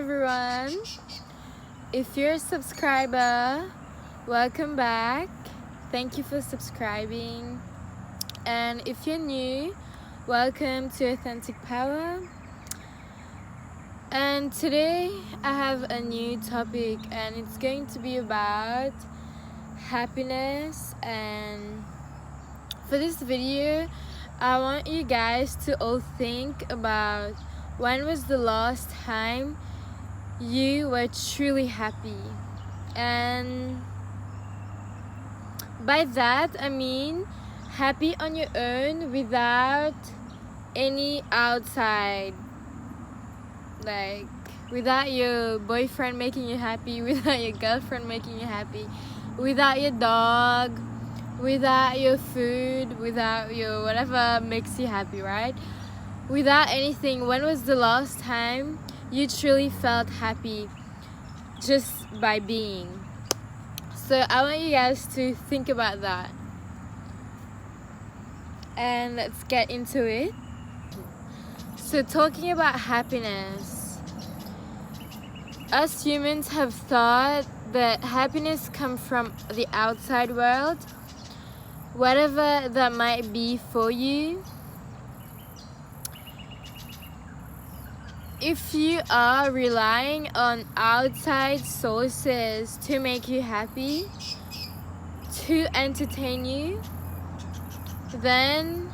everyone. If you're a subscriber, welcome back. Thank you for subscribing. And if you're new, welcome to Authentic Power. And today I have a new topic, and it's going to be about happiness. And for this video, I want you guys to all think about when was the last time you were truly happy. And by that I mean happy on your own without any outside, like without your boyfriend making you happy, without your girlfriend making you happy, without your dog, without your food, without your whatever makes you happy, right? Without anything. When was the last time you truly felt happy just by being? So I want you guys to think about that, and let's get into it. So talking about happiness, us humans have thought that happiness comes from the outside world, whatever that might be for you. If you are relying on outside sources to make you happy, to entertain you, then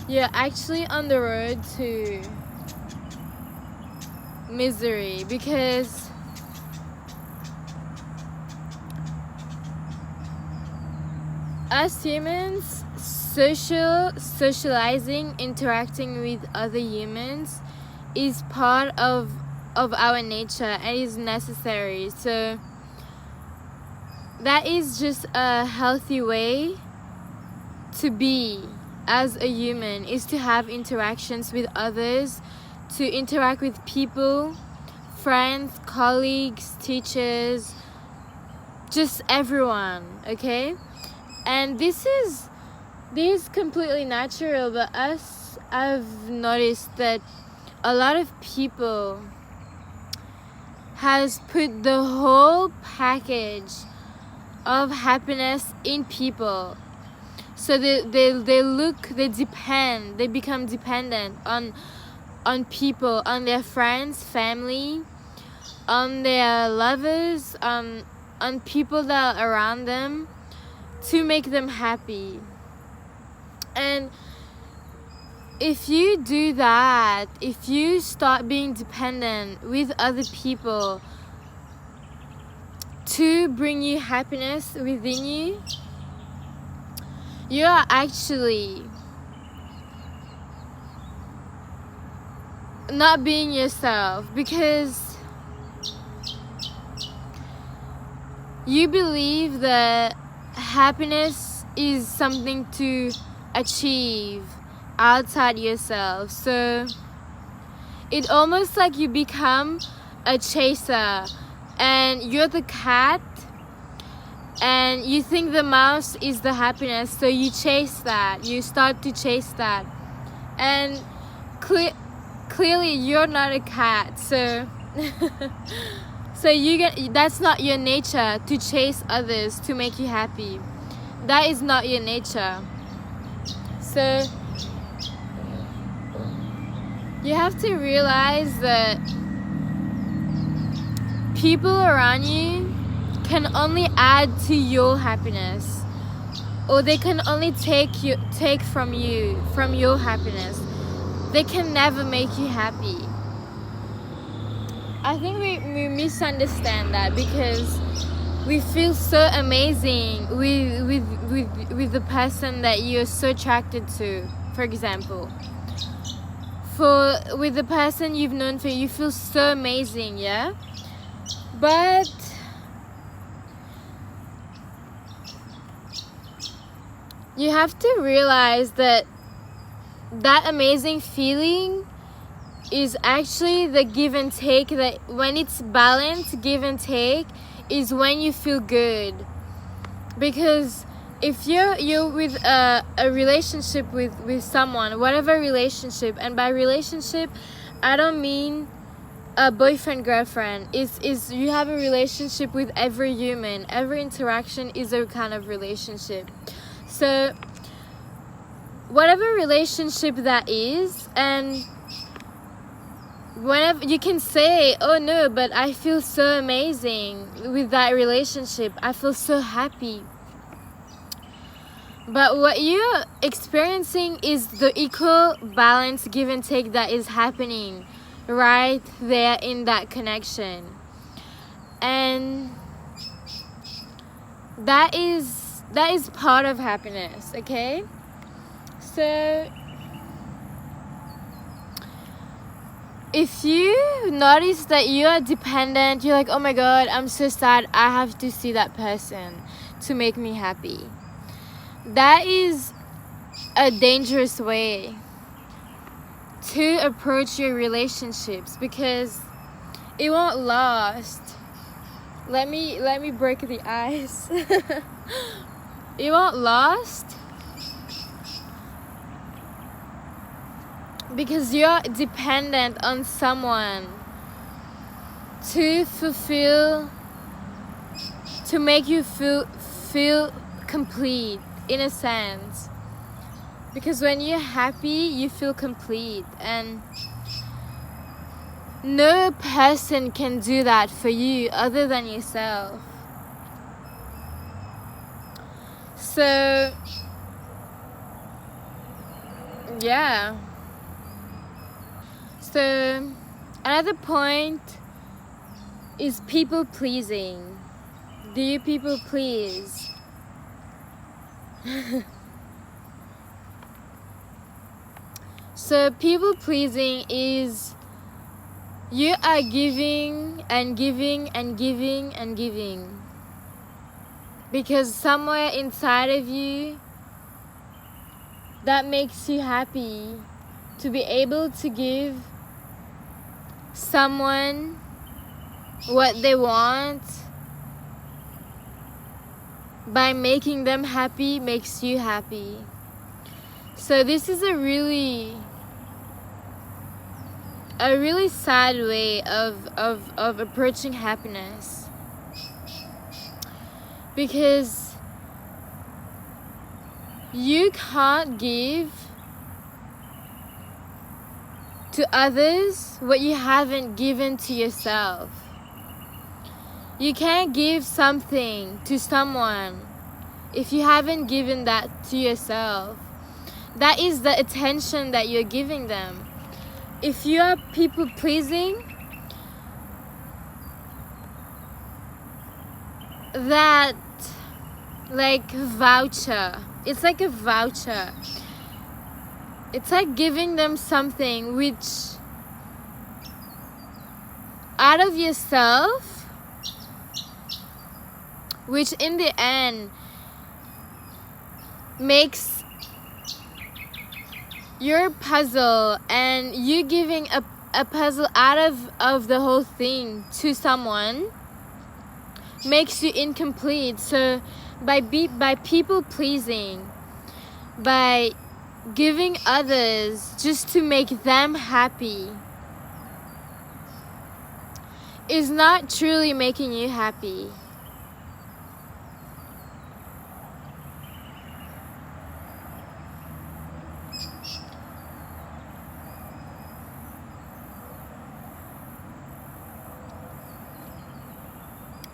you're actually on the road to misery, because us humans, socializing, interacting with other humans is part of our nature and is necessary. So that is just a healthy way to be as a human, is to have interactions with others, to interact with people, friends, colleagues, teachers, just everyone, okay? And this is completely natural, but I've noticed that a lot of people has put the whole package of happiness in people. So they become dependent on people, on their friends, family, on their lovers, on people that are around them to make them happy. And if you do that, if you start being dependent with other people to bring you happiness within you, you are actually not being yourself, because you believe that happiness is something to achieve outside yourself. So it almost like you become a chaser, and you're the cat and you think the mouse is the happiness, so you chase that, you start to chase that, and clearly you're not a cat. So that's not your nature, to chase others to make you happy. That is not your nature. So you have to realize that people around you can only add to your happiness, or they can only take from your happiness. They can never make you happy. I think we misunderstand that, because we feel so amazing with the person that you're so attracted to. For example, with the person you've known for, you feel so amazing, yeah? But you have to realize that amazing feeling is actually the give and take. That when it's balanced, give and take, is when you feel good. Because if you're with a relationship with someone, whatever relationship, and by relationship I don't mean a boyfriend girlfriend is you have a relationship with every human. Every interaction is a kind of relationship. So whatever relationship that is, and whenever you can say, oh no, but I feel so amazing with that relationship, I feel so happy. But what you're experiencing is the equal balance, give and take that is happening right there in that connection. And that is part of happiness, okay? So if you notice that you are dependent, you're like, oh my god, I'm so sad, I have to see that person to make me happy. That is a dangerous way to approach your relationships, because it won't last. Let me break the ice. It won't last because you're dependent on someone to make you feel complete, in a sense. Because when you're happy, you feel complete, and no person can do that for you other than yourself. So yeah. So another point is people pleasing. Do you people please? So people pleasing is you are giving and giving and giving and giving, because somewhere inside of you that makes you happy to be able to give someone what they want by making them happy makes you happy. So this is a really sad way of approaching happiness, because you can't give to others what you haven't given to yourself. You can't give something to someone if you haven't given that to yourself. That is the attention that you're giving them. If you are people pleasing, that like voucher, it's like a voucher. It's like giving them something which out of yourself, which in the end makes your puzzle, and you giving a puzzle out of the whole thing to someone makes you incomplete. So by people pleasing, by giving others just to make them happy, is not truly making you happy.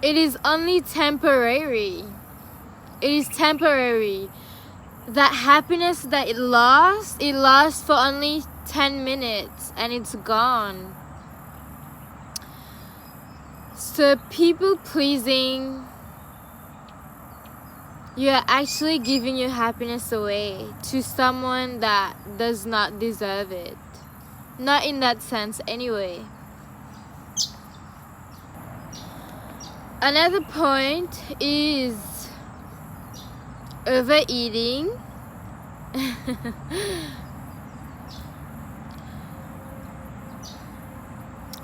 It is only temporary. It is temporary. That happiness that it lasts for only 10 minutes and it's gone. So people pleasing, you're actually giving your happiness away to someone that does not deserve it. Not in that sense anyway. Another point is overeating.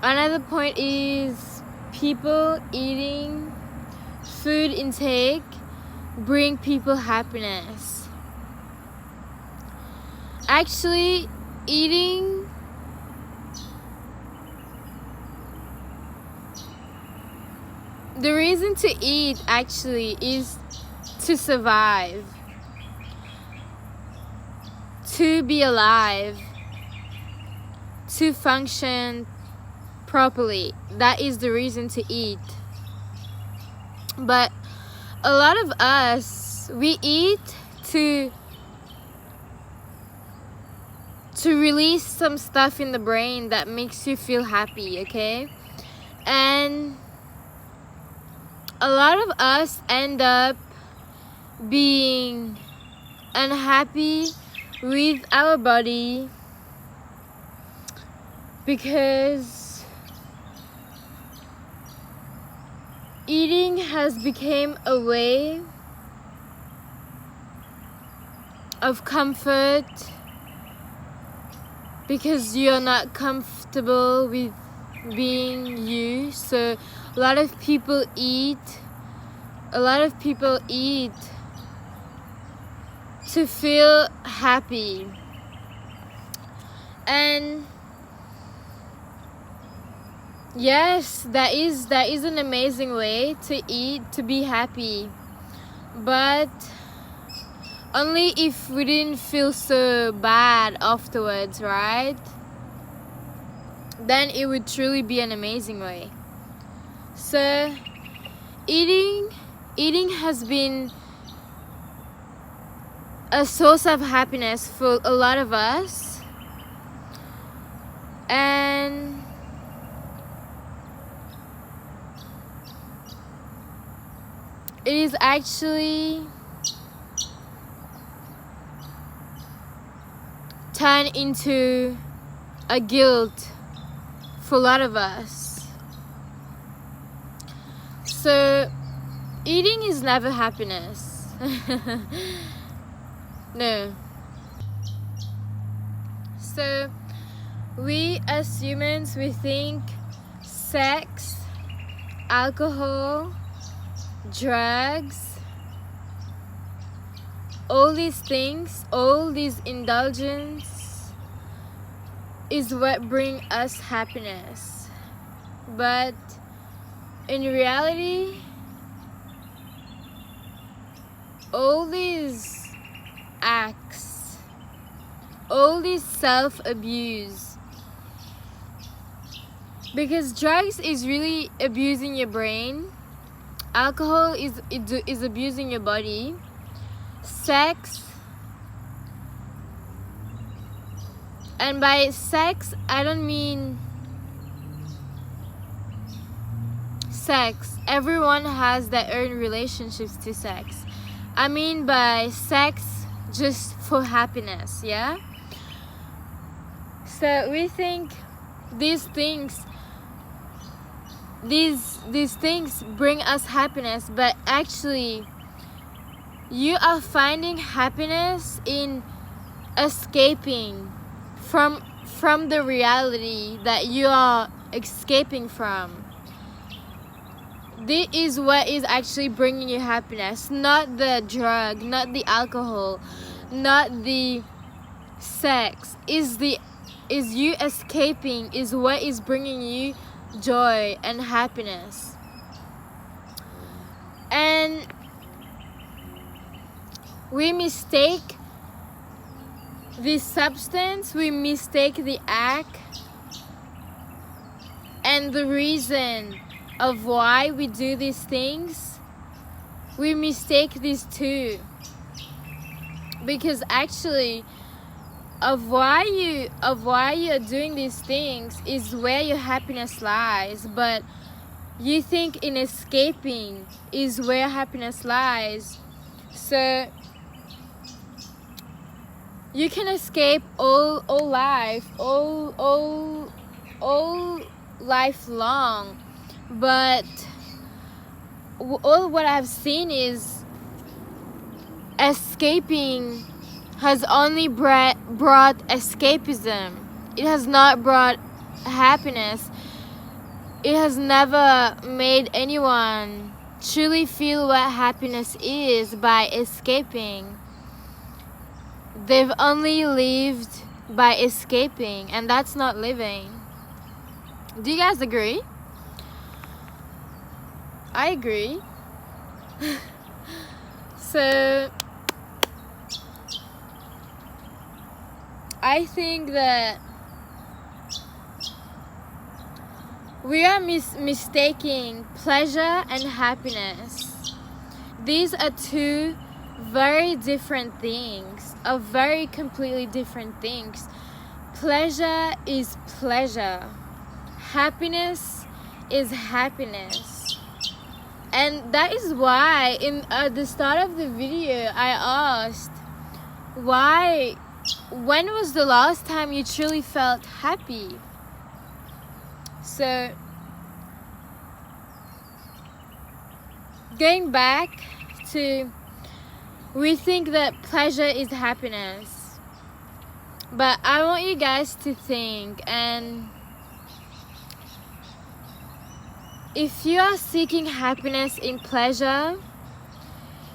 Another point is people eating, food intake bring people happiness. Actually, eating the reason to eat actually is to survive, to be alive, to function properly. That is the reason to eat. But a lot of us, we eat to release some stuff in the brain that makes you feel happy, okay? And a lot of us end up being unhappy with our body because eating has become a way of comfort, because you're not comfortable with being you. So a lot of people eat to feel happy. And yes, that is an amazing way to eat, to be happy, but only if we didn't feel so bad afterwards, right? Then it would truly be an amazing way. So eating has been a source of happiness for a lot of us, and it is actually turned into a guilt for a lot of us. So eating is never happiness. No. So we as humans, we think sex, alcohol, drugs, all these things, all these indulgence is what bring us happiness. But in reality, all these acts, all this self-abuse, because drugs is really abusing your brain, alcohol is abusing your body, sex, and by sex I don't mean sex, everyone has their own relationships to sex. I mean by sex just for happiness, yeah? So we think these things bring us happiness, but actually you are finding happiness in escaping from the reality that you are escaping from. This is what is actually bringing you happiness, not the drug, not the alcohol, not the sex. Is you escaping is what is bringing you joy and happiness. And we mistake the substance, we mistake the act and the reason of why we do these things. We mistake these two, because actually of why you're doing these things is where your happiness lies, but you think in escaping is where happiness lies. So you can escape all life, all life long, but all what I've seen is escaping has only brought escapism. It has not brought happiness. It has never made anyone truly feel what happiness is by escaping. They've only lived by escaping, and that's not living. Do you guys agree? I agree. So I think that we are mistaking pleasure and happiness. These are two very different things, are very completely different things. Pleasure is pleasure. Happiness is happiness. And that is why at the start of the video I asked, when was the last time you truly felt happy? So going back to, we think that pleasure is happiness, but I want you guys to think, and if you are seeking happiness in pleasure,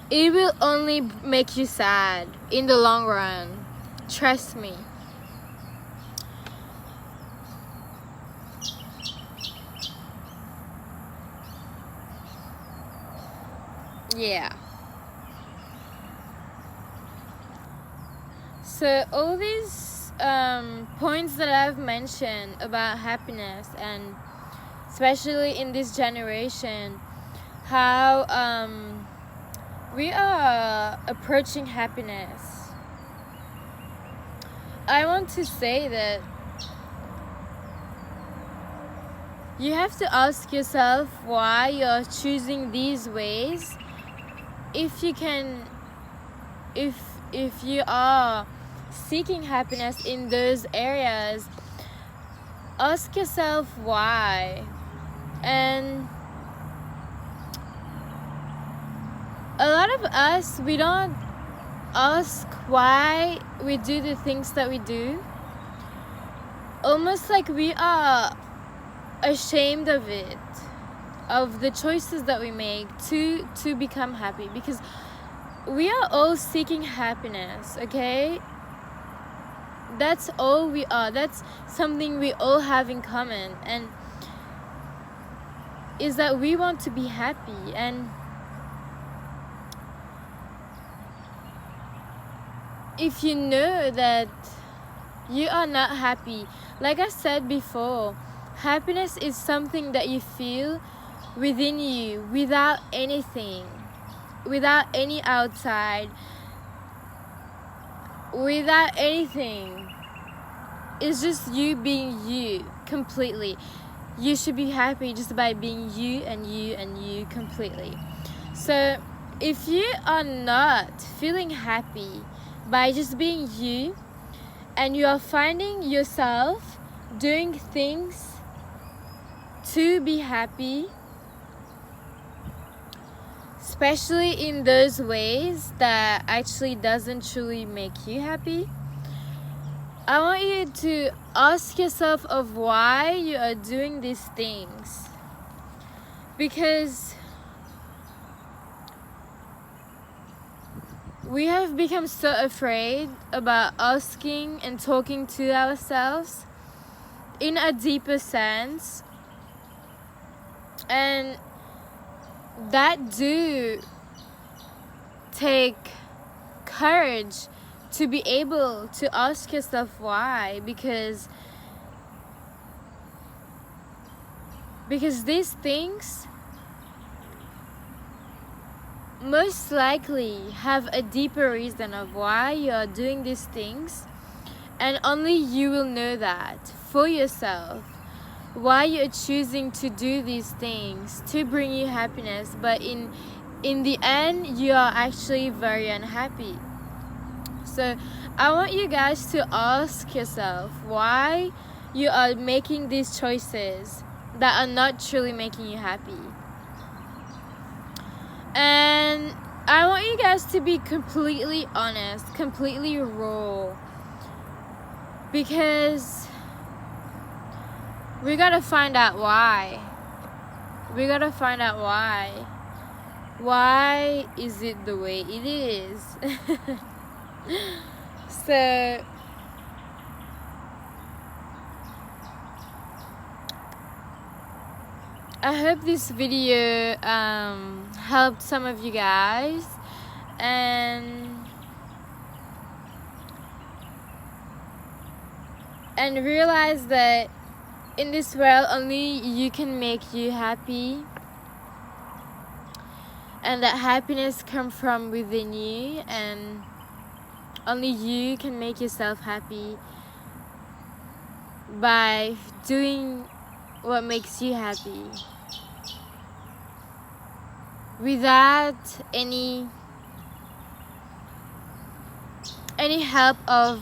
it will only make you sad in the long run. Trust me. Yeah. So all these points that I've mentioned about happiness, and especially in this generation, how we are approaching happiness, I want to say that you have to ask yourself why you're choosing these ways. If you are seeking happiness in those areas, ask yourself why. And a lot of us, we don't ask why we do the things that we do, almost like we are ashamed of it, of the choices that we make to become happy, because we are all seeking happiness, okay? That's all we are. That's something we all have in common, and is that we want to be happy. And if you know that you are not happy, like I said before, happiness is something that you feel within you, without anything, without any outside, without anything. It's just you being you completely. You should be happy just by being you and you and you completely. So if you are not feeling happy by just being you, and you are finding yourself doing things to be happy, especially in those ways that actually doesn't truly make you happy, I want you to ask yourself of why you are doing these things. Because we have become so afraid about asking and talking to ourselves in a deeper sense, and that do take courage to be able to ask yourself why, because these things most likely have a deeper reason of why you are doing these things, and only you will know that for yourself, why you're choosing to do these things to bring you happiness, but in the end you are actually very unhappy. So I want you guys to ask yourself why you are making these choices that are not truly making you happy. And I want you guys to be completely honest, completely raw, because we gotta find out why. We gotta find out why. Why is it the way it is? So I hope this video helped some of you guys, and realize that in this world only you can make you happy, and that happiness comes from within you, and only you can make yourself happy by doing what makes you happy without any help of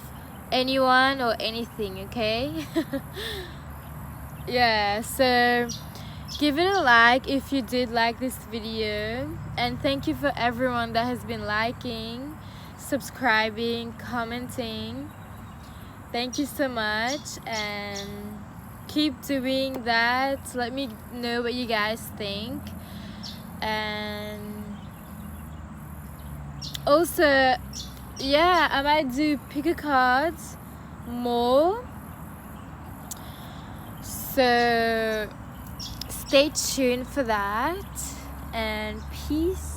anyone or anything, okay? Yeah, so give it a like if you did like this video, and thank you for everyone that has been liking, subscribing, commenting. Thank you so much, and keep doing that. Let me know what you guys think. And also, yeah, I might do pick a cards more, so stay tuned for that, and peace.